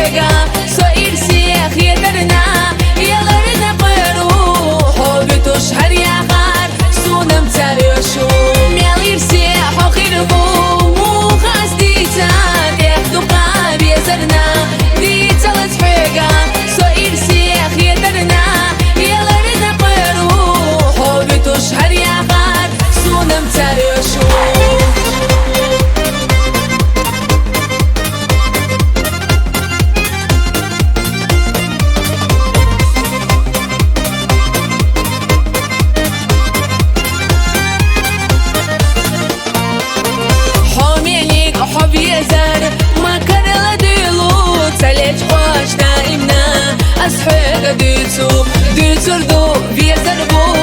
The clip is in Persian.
حقا سوئير سيخ يدرنا يغرنا بروح وبتوش هر يغار سونم تاريوشو ميالير سيح وخيربو مو خاص ديتان يخدو قاب يزرنا ديتالت حقا سوئير سيخ يدرنا يغرنا بروح وبتوش هر يغار سونم تاريوشو حب يزار ما كان لديلو تلج خوش دائمنا أصحى قديتو ديتر دو بيزر بو